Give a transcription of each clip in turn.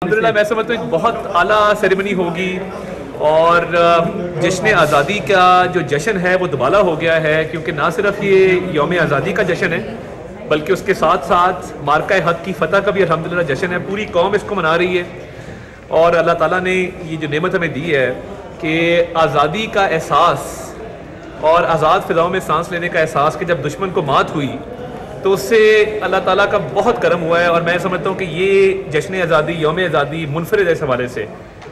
الحمدللہ میں سمجھتا ہوں ایک بہت اعلیٰ سیریمنی ہوگی اور جشن آزادی کا جو جشن ہے وہ دوبالا ہو گیا ہے، کیونکہ نہ صرف یہ یوم آزادی کا جشن ہے بلکہ اس کے ساتھ ساتھ مارکہ حق کی فتح کا بھی الحمدللہ جشن ہے۔ پوری قوم اس کو منا رہی ہے اور اللہ تعالیٰ نے یہ جو نعمت ہمیں دی ہے کہ آزادی کا احساس اور آزاد فضاؤں میں سانس لینے کا احساس کہ جب دشمن کو مات ہوئی تو اس سے اللہ تعالیٰ کا بہت کرم ہوا ہے، اور میں سمجھتا ہوں کہ یہ جشن آزادی، یوم آزادی منفرد ہے اس حوالے سے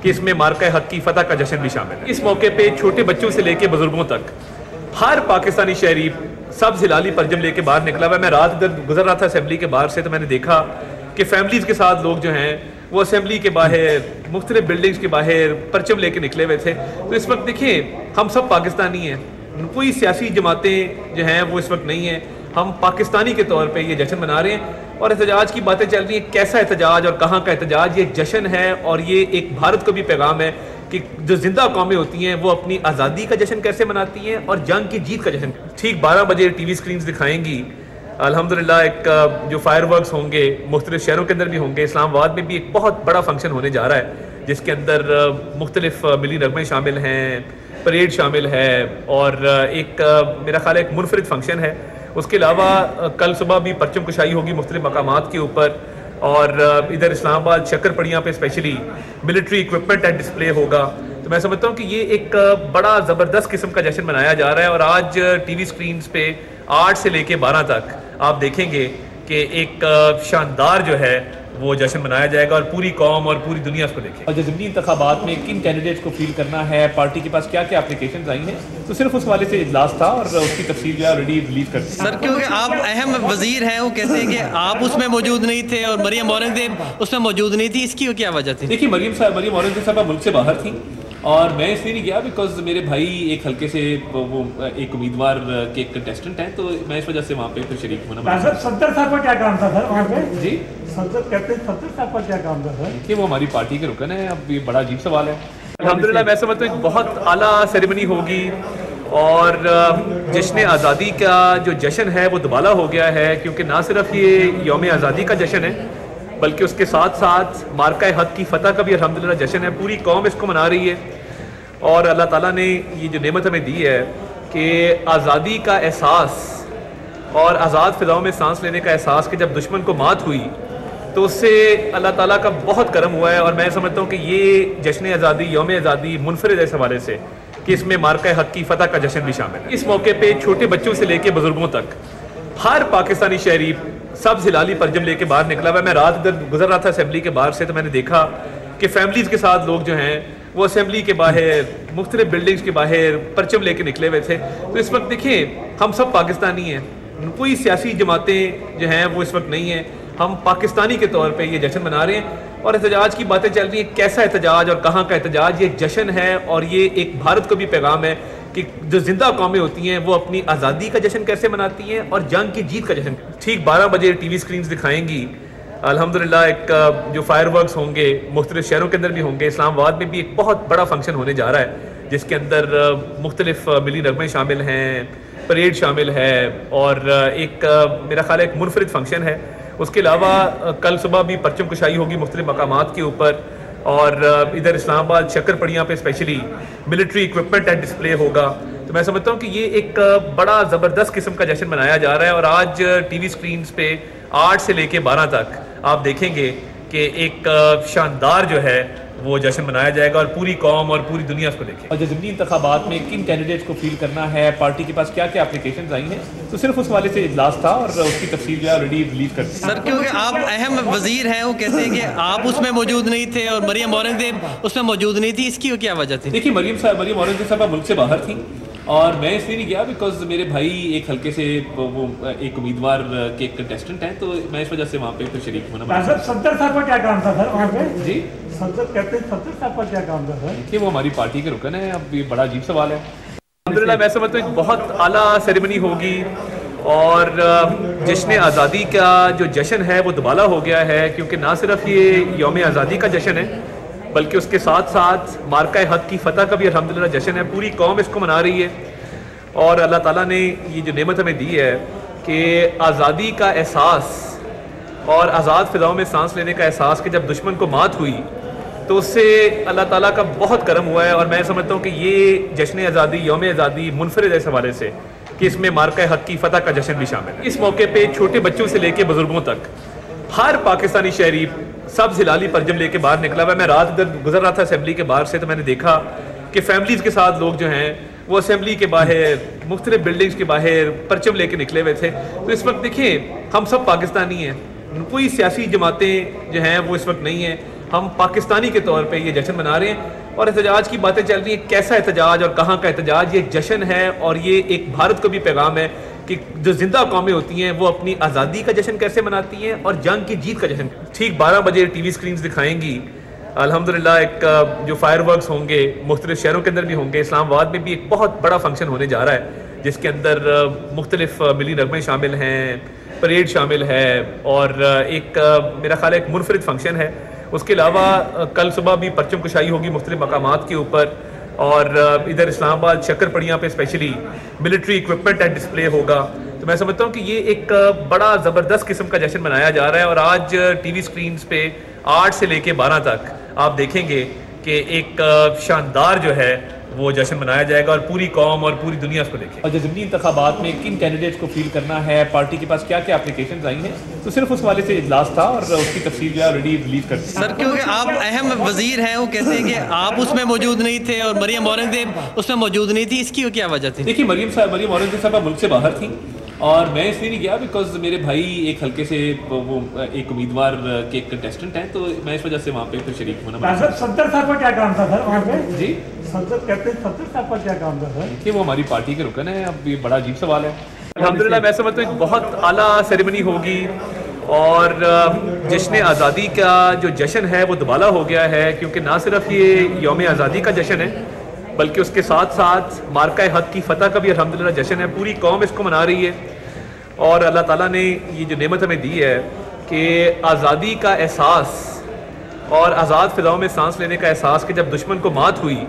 کہ اس میں مارکہ حق کی فتح کا جشن بھی شامل ہے۔ اس موقع پہ چھوٹے بچوں سے لے کے بزرگوں تک ہر پاکستانی شہری سب ہلالی پرچم لے کے باہر نکلا ہوا ہے۔ میں رات ادھر گزر رہا تھا اسمبلی کے باہر سے، تو میں نے دیکھا کہ فیملیز کے ساتھ لوگ جو ہیں وہ اسمبلی کے باہر، مختلف بلڈنگز کے باہر پرچم لے کے نکلے ہوئے تھے۔ تو اس وقت دیکھیں ہم سب پاکستانی ہیں، کوئی سیاسی جماعتیں جو ہیں وہ اس وقت نہیں ہیں، ہم پاکستانی کے طور پہ یہ جشن منا رہے ہیں۔ اور احتجاج کی باتیں چل رہی ہیں، کیسا احتجاج اور کہاں کا احتجاج، یہ جشن ہے اور یہ ایک بھارت کو بھی پیغام ہے کہ جو زندہ قومیں ہوتی ہیں وہ اپنی آزادی کا جشن کیسے مناتی ہیں اور جنگ کی جیت کا جشن۔ ٹھیک 12 بجے ٹی وی سکرینز دکھائیں گی الحمدللہ ایک جو فائر ورکس ہوں گے، مختلف شہروں کے اندر بھی ہوں گے، اسلام آباد میں بھی ایک بہت بڑا فنکشن ہونے جا رہا ہے جس کے اندر مختلف ملی نغمے شامل ہیں، پریڈ شامل ہے اور ایک میرا خیال ہے ایک منفرد فنکشن ہے۔ اس کے علاوہ کل صبح بھی پرچم کشائی ہوگی مختلف مقامات کے اوپر، اور ادھر اسلام آباد شکر پڑیاں پہ specially military equipment and display ہوگا۔ تو میں سمجھتا ہوں کہ یہ ایک بڑا زبردست قسم کا جشن منایا جا رہا ہے، اور آج ٹی وی سکرینز پہ 8 سے لے کے 12 تک آپ دیکھیں گے کہ ایک شاندار جو ہے وہ جشن منایا جائے گا اور پوری قوم اور پوری دنیا اس کو دیکھے۔ اور جو ضمنی انتخابات میں کن کینڈیڈیٹس کو فیل کرنا ہے، پارٹی کے پاس کیا کیا اپلیکیشنز آئی ہیں، تو صرف اس والے سے اجلاس تھا اور اس کی تفصیل جو ہے آلریڈی ریلیز کر دی۔ سر کیونکہ آپ اہم وزیر ہیں، وہ کہتے ہیں کہ آپ اس میں موجود نہیں تھے اور مریم اورنگزیب اس میں موجود نہیں تھی، اس کی کیا وجہ تھی؟ دیکھیے مریم اورنگزیب صاحبہ ملک سے باہر تھیں اور میں اس لیے نہیں گیا بیکاز میرے بھائی ایک حلقے سے وہ ایک امیدوار کے ایک کنٹیسٹنٹ ہیں، تو میں اس وجہ سے وہاں پہ پھر شریک ہونا۔ صدر صاحب کا کیا کام تھا سر وہاں پہ؟ جی صدر کہتے ہیں صدر صاحب کا کیا کام تھا سر؟ کہ وہ ہماری پارٹی کے رکن ہیں، اب یہ بڑا عجیب سوال ہے۔ الحمدللہ میں سمجھتا ہوں ایک بہت اعلیٰ سیریمنی ہوگی اور جشن آزادی کا جو جشن ہے وہ دوبالا ہو گیا ہے، کیونکہ نہ صرف یہ یوم آزادی کا جشن ہے بلکہ اس کے ساتھ ساتھ مارکہ حق کی فتح کا بھی الحمدللہ جشن ہے۔ پوری قوم اس کو منا رہی ہے اور اللہ تعالیٰ نے یہ جو نعمت ہمیں دی ہے کہ آزادی کا احساس اور آزاد فضاؤں میں سانس لینے کا احساس کہ جب دشمن کو مات ہوئی تو اس سے اللہ تعالیٰ کا بہت کرم ہوا ہے، اور میں سمجھتا ہوں کہ یہ جشن آزادی، یوم آزادی منفرد ہے اس حوالے سے کہ اس میں مارکہ حق کی فتح کا جشن بھی شامل ہے۔ اس موقع پہ چھوٹے بچوں سے لے کے بزرگوں تک ہر پاکستانی شہری سب ہلالی پرچم لے کے باہر نکلا ہوا ہے۔ میں رات ادھر گزر رہا تھا اسمبلی کے باہر سے، تو میں نے دیکھا کہ فیملیز کے ساتھ لوگ جو ہیں وہ اسمبلی کے باہر، مختلف بلڈنگز کے باہر پرچم لے کے نکلے ہوئے تھے۔ تو اس وقت دیکھیں ہم سب پاکستانی ہیں، کوئی سیاسی جماعتیں جو ہیں وہ اس وقت نہیں ہیں، ہم پاکستانی کے طور پہ یہ جشن منا رہے ہیں۔ اور احتجاج کی باتیں چل رہی ہیں، کیسا احتجاج اور کہاں کا احتجاج، یہ جشن ہے اور یہ ایک بھارت کو بھی پیغام ہے کہ جو زندہ قومیں ہوتی ہیں وہ اپنی آزادی کا جشن کیسے مناتی ہیں اور جنگ کی جیت کا جشن۔ ٹھیک 12 بجے ٹی وی سکرینز دکھائیں گی الحمدللہ ایک جو فائر ورکس ہوں گے، مختلف شہروں کے اندر بھی ہوں گے، اسلام آباد میں بھی ایک بہت بڑا فنکشن ہونے جا رہا ہے جس کے اندر مختلف ملی نغمے شامل ہیں، پریڈ شامل ہے اور ایک میرا خیال ہے ایک منفرد فنکشن ہے۔ اس کے علاوہ کل صبح بھی پرچم کشائی ہوگی مختلف مقامات کے اوپر، اور ادھر اسلام آباد شکر پڑیاں پہ specially military equipment and display ہوگا۔ تو میں سمجھتا ہوں کہ یہ ایک بڑا زبردست قسم کا جشن منایا جا رہا ہے، اور آج ٹی وی سکرینز پہ 8 سے لے کے 12 تک آپ دیکھیں گے کہ ایک شاندار جو ہے وہ جشن منایا جائے گا اور پوری قوم اور پوری دنیا اس کو دیکھے۔ اور جو ضمنی انتخابات میں کن کینڈیڈیٹس کو فیل کرنا ہے، پارٹی کے پاس کیا کیا اپلیکیشنز آئی ہیں، تو صرف اس والے سے اجلاس تھا اور اس کی تفصیل جو ہے آلریڈی ریلیز کر دی۔ سر کیونکہ آپ اہم وزیر ہیں، وہ کہتے ہیں کہ آپ اس میں موجود نہیں تھے اور مریم اورنگزیب اس میں موجود نہیں تھی، اس کی کیا وجہ تھی؟ دیکھیے مریم اورنگزیب صاحبہ ملک سے باہر تھیں اور میں اس لیے نہیں گیا بیکاز میرے بھائی ایک حلقے سے وہ ایک امیدوار کے ایک کنٹیسٹنٹ ہیں، تو میں اس وجہ سے وہاں پہ پھر شریک ہونا۔ صدر صاحب کا کیا کام تھا سر وہاں پہ؟ جی صدر کہتے ہیں صدر صاحب کا کیا کام تھا سر؟ کہ وہ ہماری پارٹی کے رکن ہیں، اب یہ بڑا عجیب سوال ہے۔ الحمدللہ میں سمجھتا ہوں ایک بہت اعلیٰ سیریمنی ہوگی اور جشن آزادی کا جو جشن ہے وہ دوبالا ہو گیا ہے، کیونکہ نہ صرف یہ یوم آزادی کا جشن ہے بلکہ اس کے ساتھ ساتھ مارکہ حق کی فتح کا بھی الحمدللہ جشن ہے۔ پوری قوم اس کو منا رہی ہے اور اللہ تعالیٰ نے یہ جو نعمت ہمیں دی ہے کہ آزادی کا احساس اور آزاد فضاؤں میں سانس لینے کا احساس کہ جب دشمن کو مات ہوئی تو اس سے اللہ تعالیٰ کا بہت کرم ہوا ہے، اور میں سمجھتا ہوں کہ یہ جشن آزادی، یوم آزادی منفرد ہے اس حوالے سے کہ اس میں مارکہ حق کی فتح کا جشن بھی شامل ہے۔ اس موقع پہ چھوٹے بچوں سے لے کے بزرگوں تک ہر پاکستانی شہری سبز ہلالی پرچم لے کے باہر نکلا ہوا ہے۔ میں رات ادھر گزر رہا تھا اسمبلی کے باہر سے، تو میں نے دیکھا کہ فیملیز کے ساتھ لوگ جو ہیں وہ اسمبلی کے باہر، مختلف بلڈنگز کے باہر پرچم لے کے نکلے ہوئے تھے۔ تو اس وقت دیکھیں ہم سب پاکستانی ہیں، کوئی سیاسی جماعتیں جو ہیں وہ اس وقت نہیں ہیں، ہم پاکستانی کے طور پہ یہ جشن منا رہے ہیں، اور احتجاج کی باتیں چل رہی ہیں، کیسا احتجاج اور کہاں کا احتجاج، یہ جشن ہے اور یہ ایک بھارت کو بھی پیغام ہے کہ جو زندہ قومیں ہوتی ہیں وہ اپنی آزادی کا جشن کیسے مناتی ہیں اور جنگ کی جیت کا جشن۔ ٹھیک 12 بجے ٹی وی سکرینز دکھائیں گی الحمدللہ، ایک جو فائر ورکس ہوں گے مختلف شہروں کے اندر بھی ہوں گے، اسلام آباد میں بھی ایک بہت بڑا فنکشن ہونے جا رہا ہے جس کے اندر مختلف ملی نغمے شامل ہیں، پریڈ شامل ہے، اور ایک میرا خیال ہے ایک منفرد فنکشن ہے۔ اس کے علاوہ کل صبح بھی پرچم کشائی ہوگی مختلف مقامات کے اوپر، اور ادھر اسلام آباد شکر پڑیاں پہ specially military equipment and display ہوگا۔ تو میں سمجھتا ہوں کہ یہ ایک بڑا زبردست قسم کا جشن منایا جا رہا ہے، اور آج ٹی وی سکرینز پہ 8 سے لے کے 12 تک آپ دیکھیں گے کہ ایک شاندار جو ہے وہ جشن منایا جائے گا، اور پوری قوم اور پوری دنیا اس کو دیکھے۔ اور ضمنی انتخابات میں کن کینڈیڈیٹس کو فیل کرنا ہے، پارٹی کے پاس کیا کیا اپلیکیشنز آئی ہیں، تو صرف اس حوالے سے اجلاس تھا اور اس کی تفصیل جو ہے آلریڈی ریلیز کر دی۔ سر کیونکہ آپ اہم وزیر ہیں، وہ کہتے ہیں کہ آپ اس میں موجود نہیں تھے اور مریم اورنگزیب اس میں موجود نہیں تھی، اس کی کیا وجہ تھی؟ دیکھیے مریم اورنگزیب صاحبہ ملک سے باہر تھیں، اور میں اس لیے نہیں گیا بیکاز میرے بھائی ایک حلقے سے وہ ایک امیدوار کے کنٹیسٹنٹ ہیں، تو میں اس وجہ سے وہاں پہ پھر شریک ہونا۔ صدر صاحب کا کیا کام تھا سر وہاں پہ؟ جی صدر صاحب کا کیا کام تھا سر؟ کہ وہ ہماری پارٹی کے رکن ہیں، اب یہ بڑا عجیب سوال ہے۔ الحمدللہ میں سمجھتا ہوں ایک بہت اعلیٰ سیریمنی ہوگی، اور جشن آزادی کا جو جشن ہے وہ دوبالا ہو گیا ہے، کیونکہ نہ صرف یہ یوم آزادی کا جشن ہے بلکہ اس کے ساتھ ساتھ مارکہ حق کی فتح کا بھی الحمدللہ جشن ہے۔ پوری قوم اس کو منا رہی ہے، اور اللہ تعالیٰ نے یہ جو نعمت ہمیں دی ہے کہ آزادی کا احساس اور آزاد فضاؤں میں سانس لینے کا احساس کہ جب دشمن کو مات ہوئی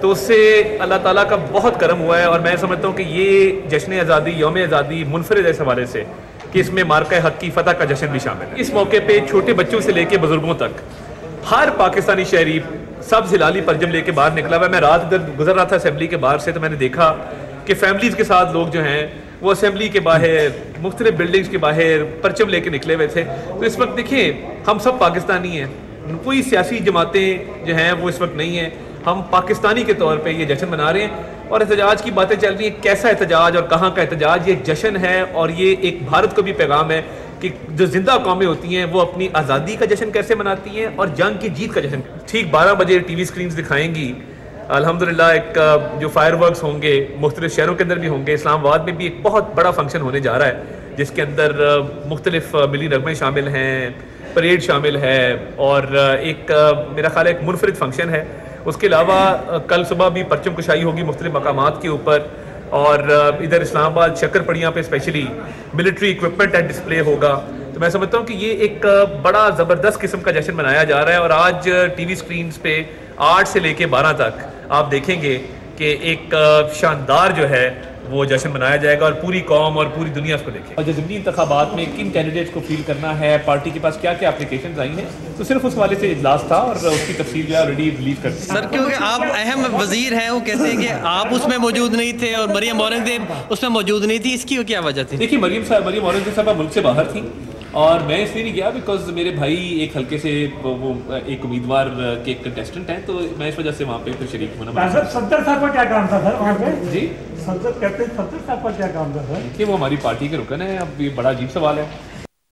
تو اس سے اللہ تعالیٰ کا بہت کرم ہوا ہے، اور میں سمجھتا ہوں کہ یہ جشن آزادی، یوم آزادی منفرد ہے اس حوالے سے کہ اس میں مارکہ حق کی فتح کا جشن بھی شامل ہے۔ اس موقع پہ چھوٹے بچوں سے لے کے بزرگوں تک ہر پاکستانی شہری سبز ہلالی پرچم لے کے باہر نکلا ہوا ہے۔ میں رات ادھر گزر رہا تھا اسمبلی کے باہر سے، تو میں نے دیکھا کہ فیملیز کے ساتھ لوگ جو ہیں وہ اسمبلی کے باہر، مختلف بلڈنگز کے باہر پرچم لے کے نکلے ہوئے تھے۔ تو اس وقت دیکھیں ہم سب پاکستانی ہیں، کوئی سیاسی جماعتیں جو ہیں وہ اس وقت نہیں ہیں، ہم پاکستانی کے طور پہ یہ جشن منا رہے ہیں، اور احتجاج کی باتیں چل رہی ہیں، کیسا احتجاج اور کہاں کا احتجاج، یہ جشن ہے اور یہ ایک بھارت کو بھی پیغام ہے کہ جو زندہ قومیں ہوتی ہیں وہ اپنی آزادی کا جشن کیسے مناتی ہیں اور جنگ کی جیت کا جشن۔ ٹھیک 12 بجے ٹی وی سکرینز دکھائیں گی الحمدللہ، ایک جو فائر ورکس ہوں گے مختلف شہروں کے اندر بھی ہوں گے، اسلام آباد میں بھی ایک بہت بڑا فنکشن ہونے جا رہا ہے جس کے اندر مختلف ملی نغمے شامل ہیں، پریڈ شامل ہے، اور ایک میرا خیال ہے ایک منفرد فنکشن ہے۔ اس کے علاوہ کل صبح بھی پرچم کشائی ہوگی مختلف مقامات کے اوپر، اور ادھر اسلام آباد شکر پڑیاں پہ specially military equipment and display ہوگا۔ تو میں سمجھتا ہوں کہ یہ ایک بڑا زبردست قسم کا جشن منایا جا رہا ہے، اور آج ٹی وی سکرینز پہ 8 سے لے کے 12 تک آپ دیکھیں گے کہ ایک شاندار جو ہے وہ جشن منایا جائے گا، اور پوری قوم اور پوری دنیا اس کو دیکھے۔ اور ضمنی انتخابات میں کن کینڈیڈیٹس کو فیل کرنا ہے، پارٹی کے پاس کیا کیا اپلیکیشنز آئی ہیں، تو صرف اس حوالے سے اجلاس تھا اور اس کی تفصیل جو ہے آلریڈی ریلیز کر دی۔ سر کیونکہ آپ اہم وزیر ہیں، وہ کہتے ہیں کہ آپ اس میں موجود نہیں تھے اور مریم اورنگزیب اس میں موجود نہیں تھی، اس کی کیا وجہ تھی؟ دیکھیے مریم اورنگزیب صاحبہ ملک سے باہر تھیں، اور میں اس لیے نہیں گیا بیکاز میرے بھائی ایک حلقے سے وہ ایک امیدوار کے کنٹیسٹنٹ ہیں، تو میں اس وجہ سے وہاں پہ پھر شریک ہونا۔ صدر صاحب کا کیا کام تھا سر وہاں پہ؟ جی صدر صاحب کا کیا کام تھا سر؟ کہ وہ ہماری پارٹی کے رکن ہیں، اب یہ بڑا عجیب سوال ہے۔